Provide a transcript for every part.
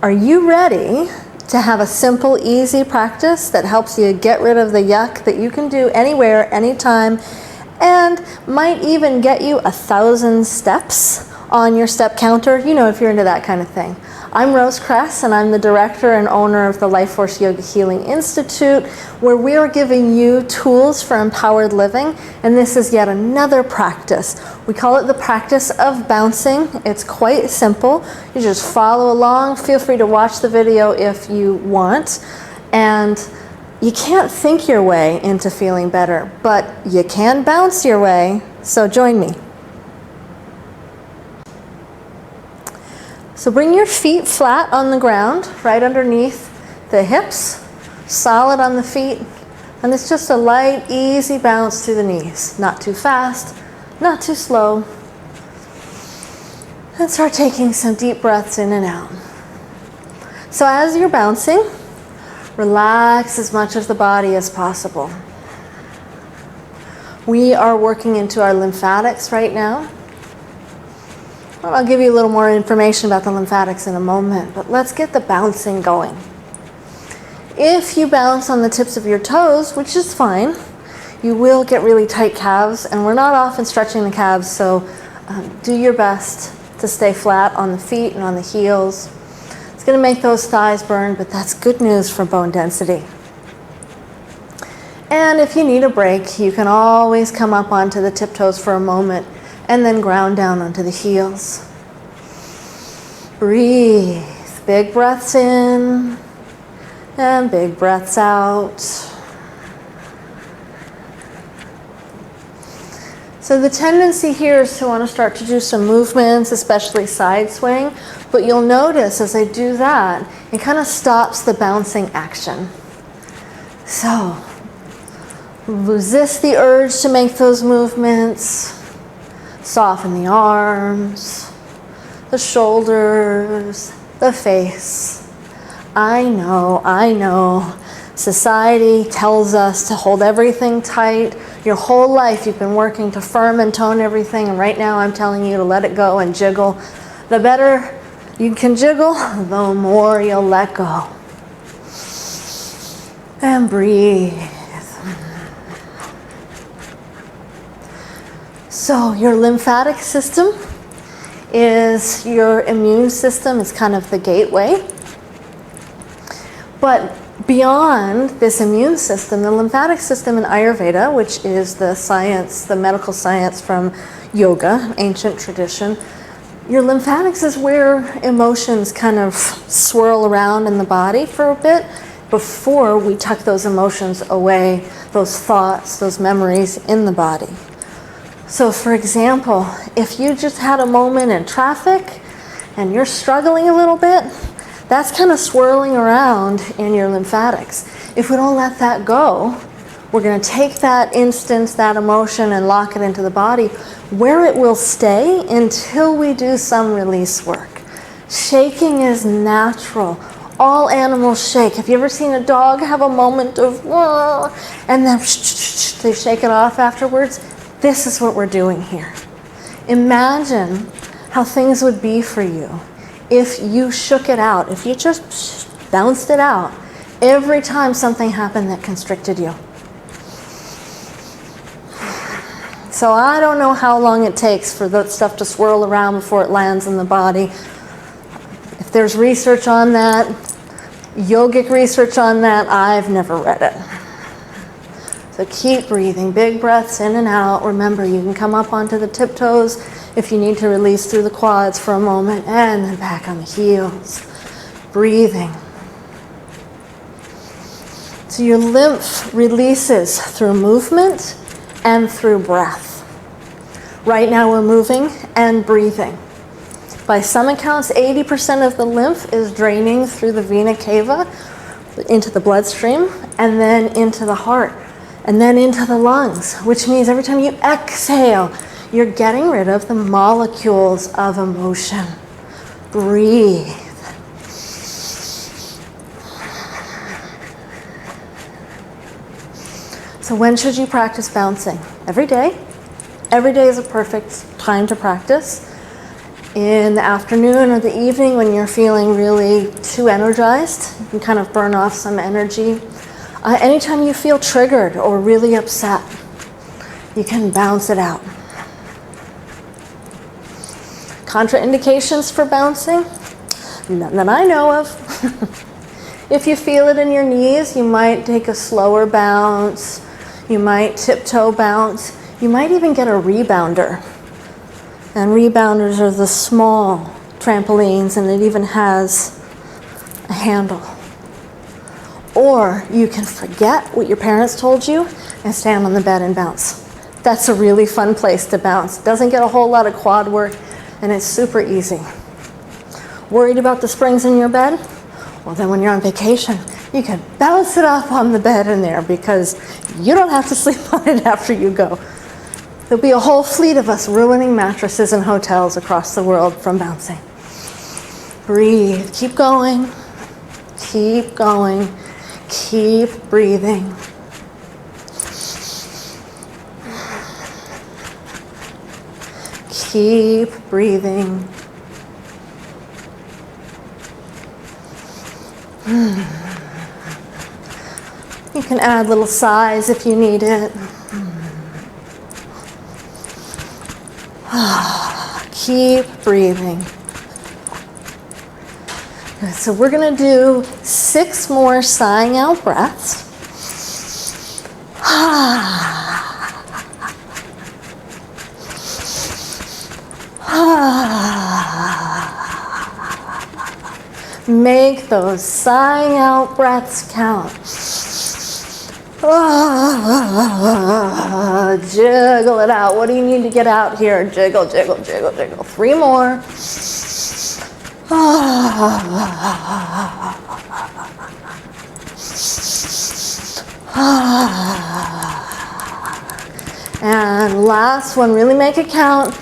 Are you ready to have a simple, easy practice that helps you get rid of the yuck that you can do anywhere, anytime, and might even get you 1,000 steps on your step counter? You know, if you're into that kind of thing. I'm Rose Kress, and I'm the director and owner of the LifeForce Yoga Healing Institute, where we are giving you tools for empowered living, and this is yet another practice. We call it the practice of bouncing. It's quite simple. You just follow along. Feel free to watch the video if you want. And you can't think your way into feeling better, but you can bounce your way, so join me. So bring your feet flat on the ground, right underneath the hips, solid on the feet, and it's just a light, easy bounce through the knees. Not too fast, not too slow. And start taking some deep breaths in and out. So as you're bouncing, relax as much of the body as possible. We are working into our lymphatics right now. Well, I'll give you a little more information about the lymphatics in a moment, but let's get the bouncing going. If you bounce on the tips of your toes, which is fine, you will get really tight calves, and we're not often stretching the calves, so do your best to stay flat on the feet and on the heels. It's going to make those thighs burn, but that's good news for bone density. And if you need a break, you can always come up onto the tiptoes for a moment and then ground down onto the heels. Breathe. Big breaths in and big breaths out. So the tendency here is to want to start to do some movements, especially side swing, but you'll notice as I do that, it kind of stops the bouncing action. So resist the urge to make those movements. Soften the arms, the shoulders, the face. I know. Society tells us to hold everything tight. Your whole life you've been working to firm and tone everything, and right now I'm telling you to let it go and jiggle. The better you can jiggle, the more you'll let go. And breathe. So your lymphatic system is your immune system, is kind of the gateway. But beyond this immune system, the lymphatic system in Ayurveda, which is the science, the medical science from yoga, ancient tradition, your lymphatics is where emotions kind of swirl around in the body for a bit before we tuck those emotions away, those thoughts, those memories in the body. So for example, if you just had a moment in traffic and you're struggling a little bit, that's kind of swirling around in your lymphatics. If we don't let that go, we're going to take that instance, that emotion, and lock it into the body, where it will stay until we do some release work. Shaking is natural. All animals shake. Have you ever seen a dog have a moment of, and then they shake it off afterwards? This is what we're doing here. Imagine how things would be for you if you shook it out, if you just bounced it out every time something happened that constricted you. So I don't know how long it takes for that stuff to swirl around before it lands in the body. If there's research on that, yogic research on that, I've never read it. So keep breathing, big breaths in and out. Remember, you can come up onto the tiptoes if you need to release through the quads for a moment, and then back on the heels. Breathing. So your lymph releases through movement and through breath. Right now we're moving and breathing. By some accounts, 80% of the lymph is draining through the vena cava into the bloodstream and then into the heart. And then into the lungs, which means every time you exhale, you're getting rid of the molecules of emotion. Breathe. So when should you practice bouncing? Every day. Every day is a perfect time to practice. In the afternoon or the evening when you're feeling really too energized, you can kind of burn off some energy. Anytime you feel triggered or really upset, you can bounce it out. Contraindications for bouncing? None that I know of. If you feel it in your knees, you might take a slower bounce. You might tiptoe bounce. You might even get a rebounder. And rebounders are the small trampolines, and it even has a handle. Or you can forget what your parents told you and stand on the bed and bounce. That's a really fun place to bounce. Doesn't get a whole lot of quad work, and it's super easy. Worried about the springs in your bed? Well, then when you're on vacation, you can bounce it up on the bed in there because you don't have to sleep on it after you go. There'll be a whole fleet of us ruining mattresses in hotels across the world from bouncing. Breathe. Keep going. Keep going. Keep breathing. Keep breathing. You can add little sighs if you need it. Keep breathing. Good. So we're going to do 6 more sighing out breaths. Make those sighing out breaths count. Jiggle it out. What do you need to get out here? Jiggle, jiggle, jiggle, jiggle. 3 more. And last one, really make it count.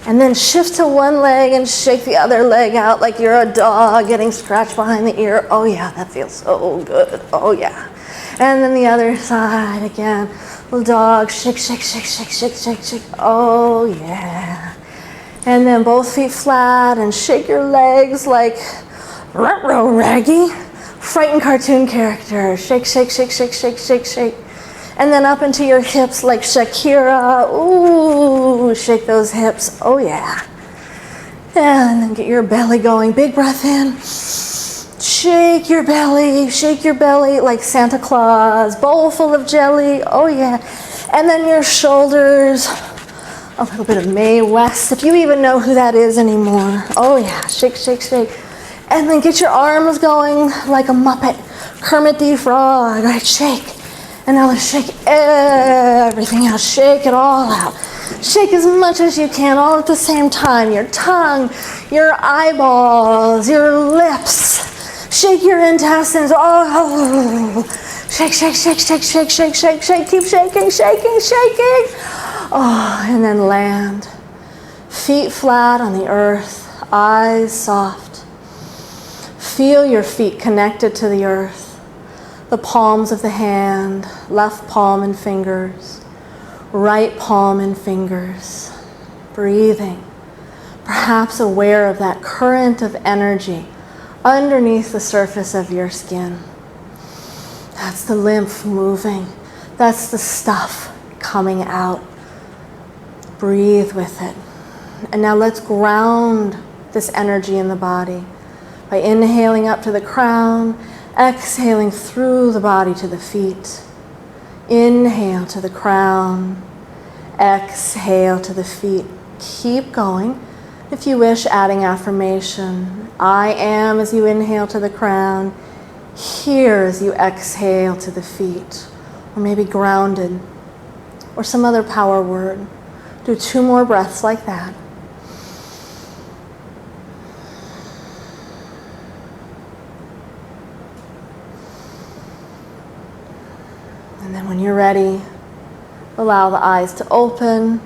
And then shift to one leg and shake the other leg out like you're a dog getting scratched behind the ear. Oh yeah, that feels so good. Oh yeah. And then the other side again. Little dog, shake, shake, shake, shake, shake, shake, shake. Oh yeah. And then both feet flat and shake your legs like ruh-roh raggy. Frightened cartoon character. Shake, shake, shake, shake, shake, shake, shake. And then up into your hips like Shakira. Ooh, shake those hips. Oh yeah. And then get your belly going. Big breath in. Shake your belly like Santa Claus. Bowl full of jelly. Oh yeah. And then your shoulders. A little bit of Mae West, if you even know who that is anymore. Oh yeah, shake, shake, shake. And then get your arms going like a Muppet. Kermit the Frog. All right, shake. And now let's shake everything out. Shake it all out. Shake as much as you can, all at the same time. Your tongue, your eyeballs, your lips. Shake your intestines. Oh, shake, shake, shake, shake, shake, shake, shake, shake. Keep shaking, shaking, shaking. Oh, and then land. Feet flat on the earth. Eyes soft. Feel your feet connected to the earth. The palms of the hand, left palm and fingers, right palm and fingers. Breathing, perhaps aware of that current of energy underneath the surface of your skin. That's the lymph moving. That's the stuff coming out. Breathe with it. And now let's ground this energy in the body by inhaling up to the crown, exhaling through the body to the feet. Inhale to the crown. Exhale to the feet. Keep going. If you wish, adding affirmation. I am as you inhale to the crown. Here as you exhale to the feet. Or maybe grounded. Or some other power word. Do 2 more breaths like that. And then when you're ready, allow the eyes to open.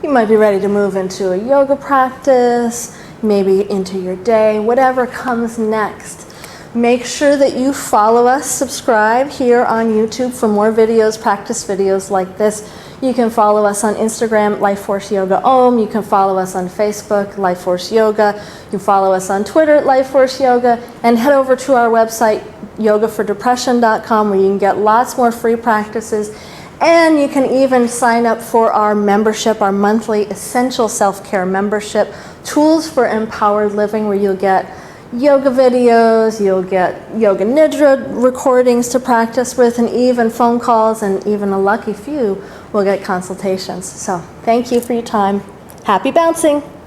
You might be ready to move into a yoga practice, maybe into your day, whatever comes next. Make sure that you follow us, subscribe here on YouTube for more videos, practice videos like this. You can follow us on Instagram, LifeForce Yoga Om. You can follow us on Facebook, LifeForce Yoga. You can follow us on Twitter, LifeForce Yoga, and head over to our website, yogafordepression.com, where you can get lots more free practices. And you can even sign up for our membership, our monthly Essential Self-Care membership, Tools for Empowered Living, where you'll get yoga videos, you'll get yoga nidra recordings to practice with, and even phone calls, and even a lucky few will get consultations. So thank you for your time. Happy bouncing!